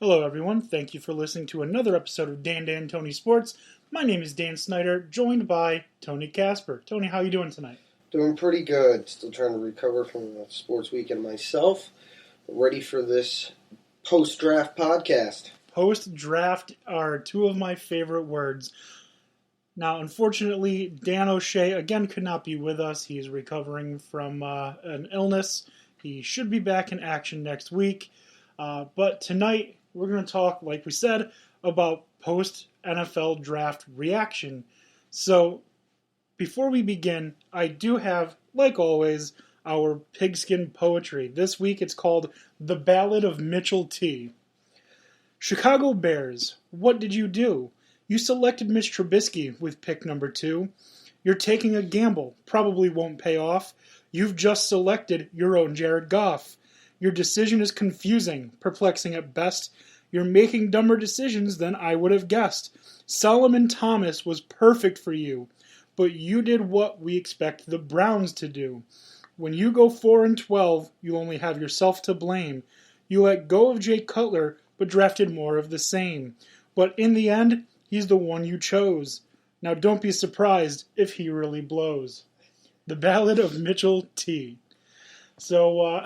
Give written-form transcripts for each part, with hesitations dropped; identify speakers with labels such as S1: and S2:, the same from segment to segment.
S1: Hello, everyone. Thank you for listening to another episode of Dan and Tony Sports. My name is Dan Snyder, joined by Tony Casper. Tony, how are you doing tonight?
S2: Doing pretty good. Still trying to recover from a sports weekend myself. Ready for this post-draft podcast.
S1: Post-draft are two of my favorite words. Now, unfortunately, Dan O'Shea again could not be with us. He is recovering from an illness. He should be back in action next week. But tonight, we're going to talk, like we said, about post-NFL draft reaction. So, before we begin, I do have, like always, our pigskin poetry. This week it's called The Ballad of Mitchell T. Chicago Bears, what did you do? You selected Mitch Trubisky with pick number 2. You're taking a gamble, probably won't pay off. You've just selected your own Jared Goff. Your decision is confusing, perplexing at best. You're making dumber decisions than I would have guessed. Solomon Thomas was perfect for you, but you did what we expect the Browns to do. When you go 4-12, you only have yourself to blame. You let go of Jay Cutler, but drafted more of the same. But in the end, he's the one you chose. Now don't be surprised if he really blows. The Ballad of Mitchell T. So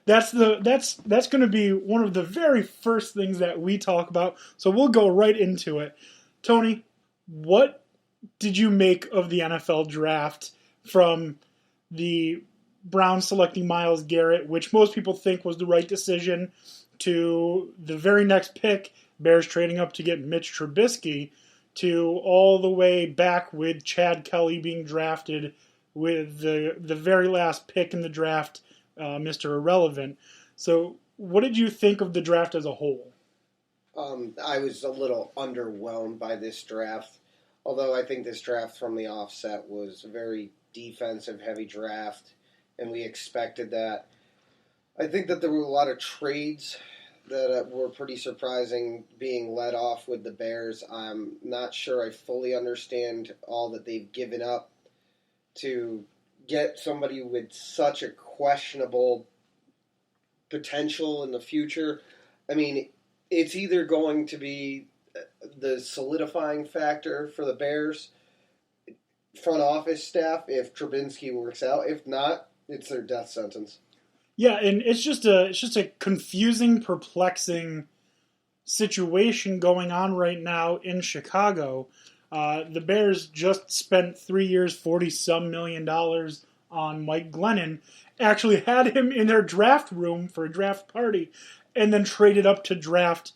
S1: that's going to be one of the very first things that we talk about. So we'll go right into it. Tony, what did you make of the NFL draft from the Browns selecting Myles Garrett, which most people think was the right decision, to the very next pick, Bears trading up to get Mitch Trubisky, to all the way back with Chad Kelly being drafted with the very last pick in the draft, Mr. Irrelevant. So what did you think of the draft as a whole?
S2: I was a little underwhelmed by this draft, although I think this draft from the offset was a very defensive-heavy draft, and we expected that. I think that there were a lot of trades that were pretty surprising being led off with the Bears. I'm not sure I fully understand all that they've given up to get somebody with such a questionable potential in the future. I mean, it's either going to be the solidifying factor for the Bears front office staff if Trubisky works out. If not, it's their death sentence.
S1: Yeah, and it's just a confusing, perplexing situation going on right now in Chicago. The Bears just spent 3 years, $40-some million on Mike Glennon, actually had him in their draft room for a draft party, and then traded up to draft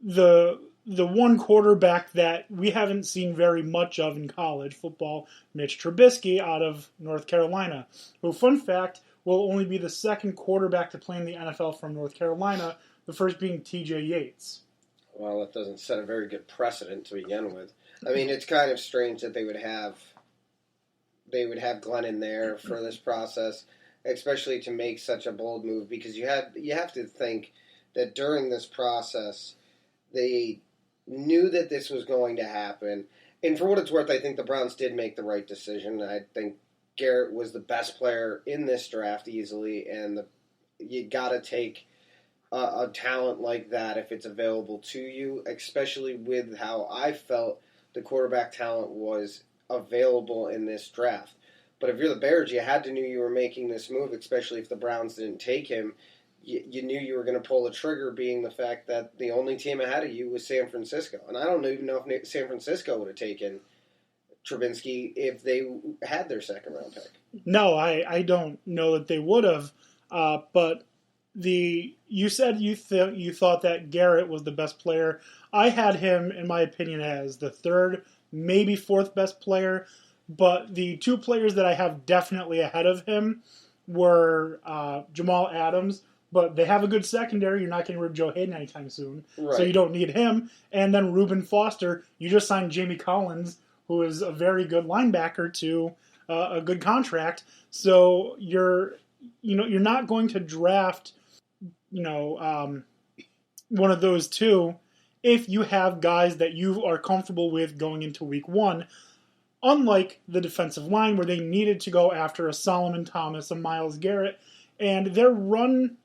S1: the one quarterback that we haven't seen very much of in college football, Mitch Trubisky out of North Carolina, who, fun fact, will only be the second quarterback to play in the NFL from North Carolina, the first being T.J. Yates.
S2: Well, that doesn't set a very good precedent to begin with. I mean, it's kind of strange that they would have Glennon there for this process, especially to make such a bold move, because you have to think that during this process they knew that this was going to happen. And for what it's worth, I think the Browns did make the right decision. I think Garrett was the best player in this draft easily, and you got to take a talent like that if it's available to you, especially with how I felt the quarterback talent was available in this draft. But if you're the Bears, you had to know you were making this move, especially if the Browns didn't take him. You knew you were going to pull the trigger, being the fact that the only team ahead of you was San Francisco. And I don't even know if San Francisco would have taken Trubisky if they had their second-round pick.
S1: No, I don't know that they would have. But you said you thought that Garrett was the best player. I had him, in my opinion, as the third, maybe fourth best player. But the two players that I have definitely ahead of him were Jamal Adams. But they have a good secondary. You're not getting rid of Joe Hayden anytime soon.
S2: Right.
S1: So you don't need him. And then Reuben Foster, you just signed Jamie Collins, who is a very good linebacker, to a good contract. So you're not going to draft one of those two if you have guys that you are comfortable with going into week 1. Unlike the defensive line, where they needed to go after a Solomon Thomas, a Myles Garrett, and their run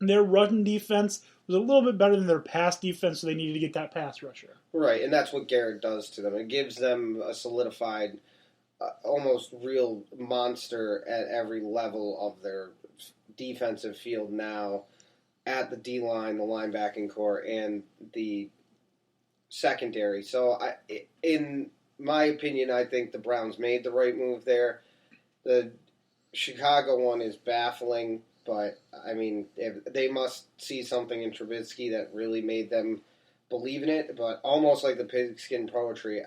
S1: Their run defense was a little bit better than their pass defense, so they needed to get that pass rusher.
S2: Right, and that's what Garrett does to them. It gives them a solidified, almost real monster at every level of their defensive field now, at the D-line, the linebacking core, and the secondary. So, in my opinion, I think the Browns made the right move there. The Chicago one is baffling, but, I mean, they must see something in Trubisky that really made them believe in it, but almost like the pigskin poetry,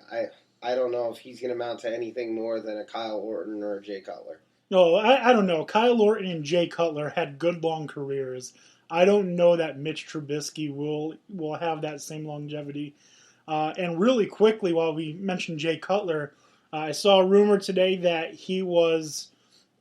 S2: I don't know if he's going to amount to anything more than a Kyle Orton or a Jay Cutler.
S1: No, I don't know. Kyle Orton and Jay Cutler had good long careers. I don't know that Mitch Trubisky will have that same longevity. And really quickly, while we mentioned Jay Cutler, I saw a rumor today that he was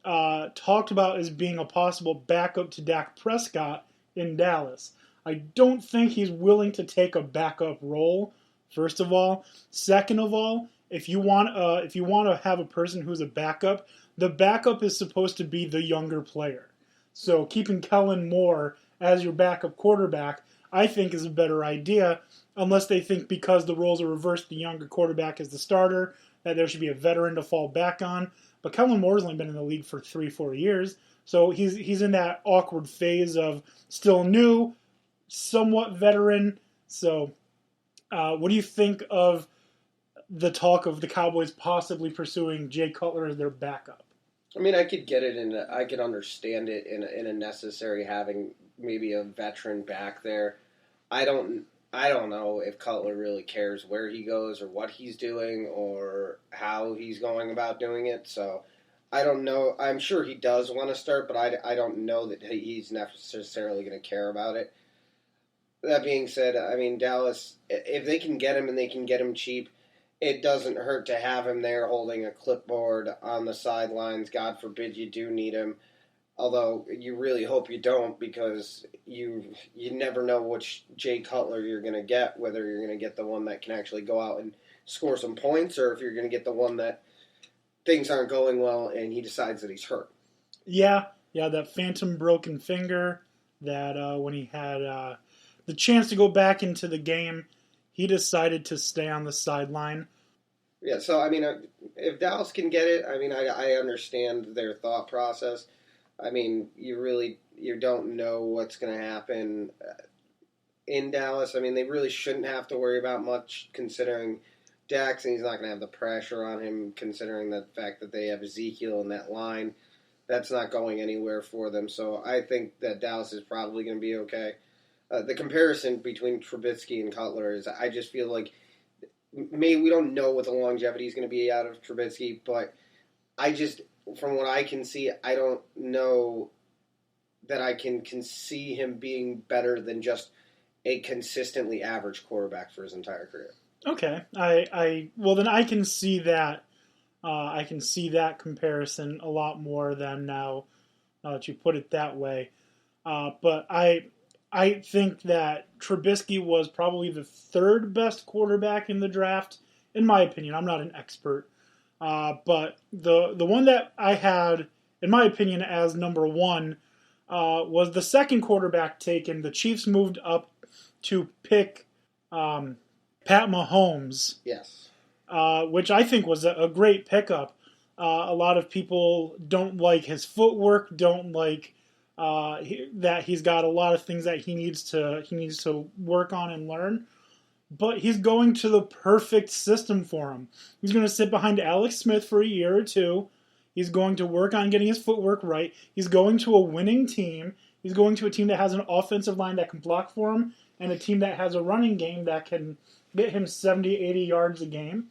S1: talked about as being a possible backup to Dak Prescott in Dallas. I don't think he's willing to take a backup role. First of all, second of all, if you want to have a person who's a backup, the backup is supposed to be the younger player. So keeping Kellen Moore as your backup quarterback, I think, is a better idea, unless they think because the roles are reversed, the younger quarterback is the starter, that there should be a veteran to fall back on. But Kellen Moore's only been in the league for 3-4 years, so he's in that awkward phase of still new, somewhat veteran. So what do you think of the talk of the Cowboys possibly pursuing Jay Cutler as their backup?
S2: I mean, I could get it, and I could understand it in a necessary having maybe a veteran back there. I don't know if Cutler really cares where he goes or what he's doing or how he's going about doing it. So I don't know. I'm sure he does want to start, but I don't know that he's necessarily going to care about it. That being said, I mean, Dallas, if they can get him and they can get him cheap, it doesn't hurt to have him there holding a clipboard on the sidelines. God forbid you do need him. Although you really hope you don't, because you never know which Jay Cutler you're going to get, whether you're going to get the one that can actually go out and score some points, or if you're going to get the one that things aren't going well and he decides that he's hurt.
S1: Yeah, that phantom broken finger that when he had the chance to go back into the game, he decided to stay on the sideline.
S2: Yeah, so, I mean, if Dallas can get it, I mean, I understand their thought process. I mean, you don't know what's going to happen in Dallas. I mean, they really shouldn't have to worry about much, considering Jackson, he's not going to have the pressure on him, considering the fact that they have Ezekiel in that line. That's not going anywhere for them. So I think that Dallas is probably going to be okay. The comparison between Trubisky and Cutler is, I just feel like maybe we don't know what the longevity is going to be out of Trubisky, but from what I can see, I don't know that I can see him being better than just a consistently average quarterback for his entire career.
S1: Okay, well then I can see that. I can see that comparison a lot more than now that you put it that way. But I think that Trubisky was probably the third best quarterback in the draft, in my opinion. I'm not an expert. But the one that I had, in my opinion, as number one was the second quarterback taken. The Chiefs moved up to pick Pat Mahomes.
S2: Yes.
S1: Which I think was a great pickup. A lot of people don't like his footwork, don't like that he's got a lot of things that he needs to work on and learn. But he's going to the perfect system for him. He's going to sit behind Alex Smith for a year or two. He's going to work on getting his footwork right. He's going to a winning team. He's going to a team that has an offensive line that can block for him and a team that has a running game that can get him 70, 80 yards a game.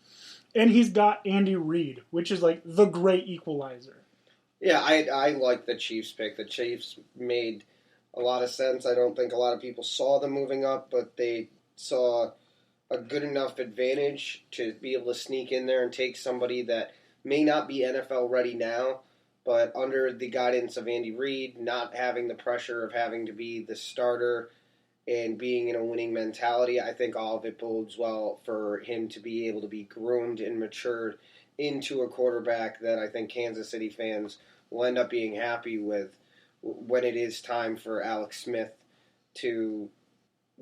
S1: And he's got Andy Reid, which is like the great equalizer.
S2: Yeah, I like the Chiefs pick. The Chiefs made a lot of sense. I don't think a lot of people saw them moving up, but they saw a good enough advantage to be able to sneak in there and take somebody that may not be NFL ready now, but under the guidance of Andy Reid, not having the pressure of having to be the starter and being in a winning mentality, I think all of it bodes well for him to be able to be groomed and matured into a quarterback that I think Kansas City fans will end up being happy with when it is time for Alex Smith to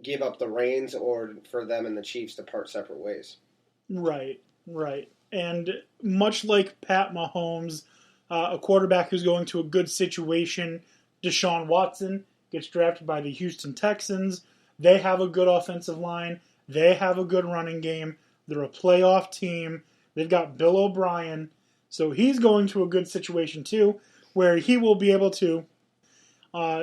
S2: give up the reins or for them and the Chiefs to part separate ways.
S1: Right, right. And much like Pat Mahomes, a quarterback who's going to a good situation, Deshaun Watson gets drafted by the Houston Texans. They have a good offensive line. They have a good running game. They're a playoff team. They've got Bill O'Brien. So he's going to a good situation too, where he will be able to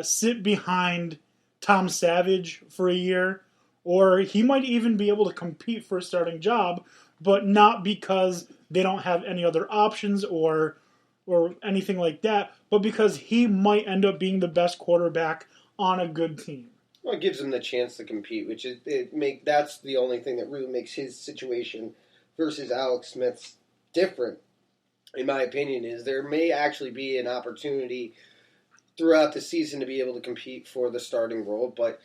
S1: sit behind Tom Savage for a year, or he might even be able to compete for a starting job, but not because they don't have any other options or anything like that, but because he might end up being the best quarterback on a good team.
S2: Well, it gives him the chance to compete, which that's the only thing that really makes his situation versus Alex Smith's different, in my opinion, is there may actually be an opportunity throughout the season to be able to compete for the starting role, but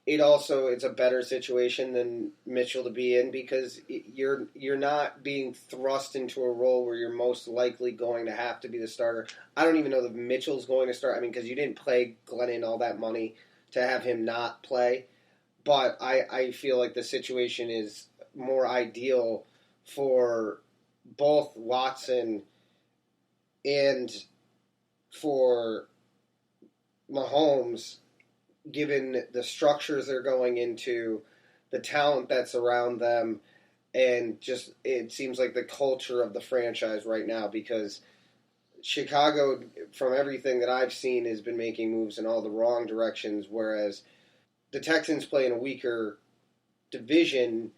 S2: it's a better situation than Mitchell to be in because you're not being thrust into a role where you're most likely going to have to be the starter. I don't even know that Mitchell's going to start. I mean, because you didn't pay Glennon all that money to have him not play, but I feel like the situation is more ideal for both Watson and for Mahomes, given the structures they're going into, the talent that's around them, and just it seems like the culture of the franchise right now, because Chicago, from everything that I've seen, has been making moves in all the wrong directions, whereas the Texans play in a weaker division,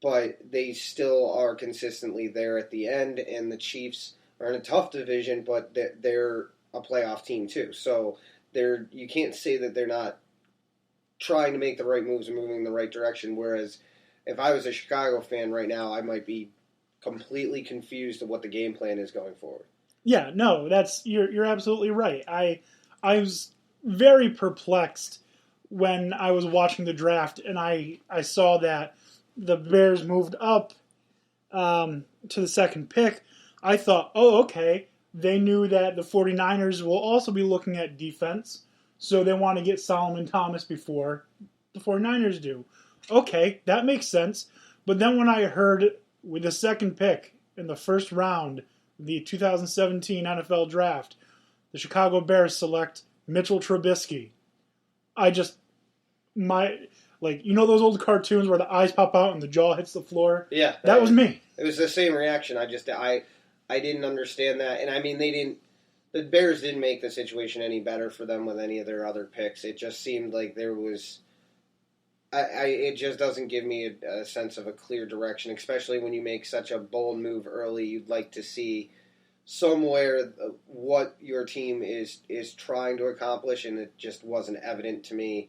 S2: but they still are consistently there at the end, and the Chiefs are in a tough division, but they're a playoff team too. So you can't say that they're not trying to make the right moves and moving in the right direction, whereas if I was a Chicago fan right now, I might be completely confused of what the game plan is going forward.
S1: Yeah, no, you're absolutely right. I was very perplexed when I was watching the draft and I saw that the Bears moved up to the second pick. I thought, oh, okay, they knew that the 49ers will also be looking at defense, so they want to get Solomon Thomas before the 49ers do. Okay, that makes sense. But then when I heard with the second pick in the first round, the 2017 NFL Draft, the Chicago Bears select Mitchell Trubisky. Those old cartoons where the eyes pop out and the jaw hits the floor?
S2: Yeah.
S1: That was me.
S2: It was the same reaction. I didn't understand that. And I mean, the Bears didn't make the situation any better for them with any of their other picks. It just seemed like there was, it just doesn't give me a sense of a clear direction, especially when you make such a bold move early. You'd like to see somewhere what your team is trying to accomplish, and it just wasn't evident to me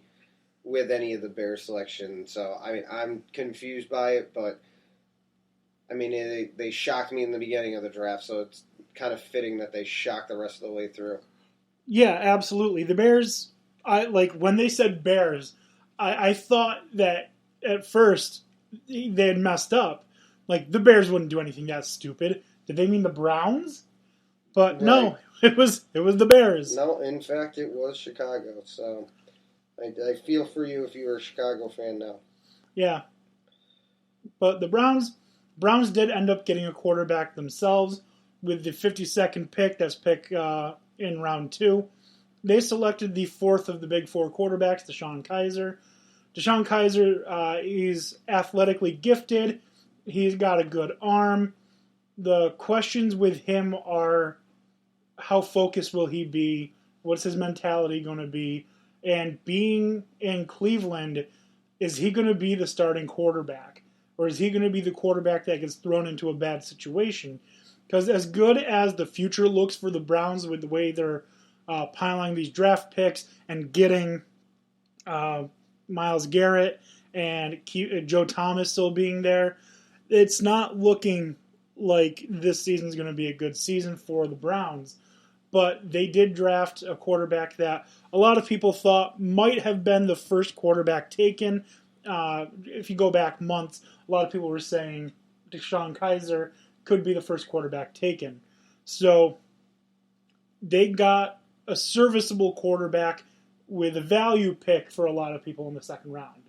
S2: with any of the Bears selection. So, I mean, I'm confused by it, but, I mean, they shocked me in the beginning of the draft, so it's kind of fitting that they shocked the rest of the way through.
S1: Yeah, absolutely. The Bears, when they said Bears, I thought that at first they had messed up. Like, the Bears wouldn't do anything that stupid. Did they mean the Browns? But right. No, it was the Bears.
S2: No, in fact, it was Chicago. So I feel for you if you're a Chicago fan now.
S1: Yeah. But the Browns did end up getting a quarterback themselves with the 52nd pick. That's pick in round 2. They selected the fourth of the big four quarterbacks, DeShone Kizer. DeShone Kizer, he's athletically gifted. He's got a good arm. The questions with him are how focused will he be? What's his mentality going to be? And being in Cleveland, is he going to be the starting quarterback? Or is he going to be the quarterback that gets thrown into a bad situation? Because as good as the future looks for the Browns with the way they're piling these draft picks and getting Myles Garrett and Joe Thomas still being there, it's not looking like this season is going to be a good season for the Browns. But they did draft a quarterback that a lot of people thought might have been the first quarterback taken. If you go back months, a lot of people were saying DeShone Kizer could be the first quarterback taken. So they got a serviceable quarterback with a value pick for a lot of people in the second round.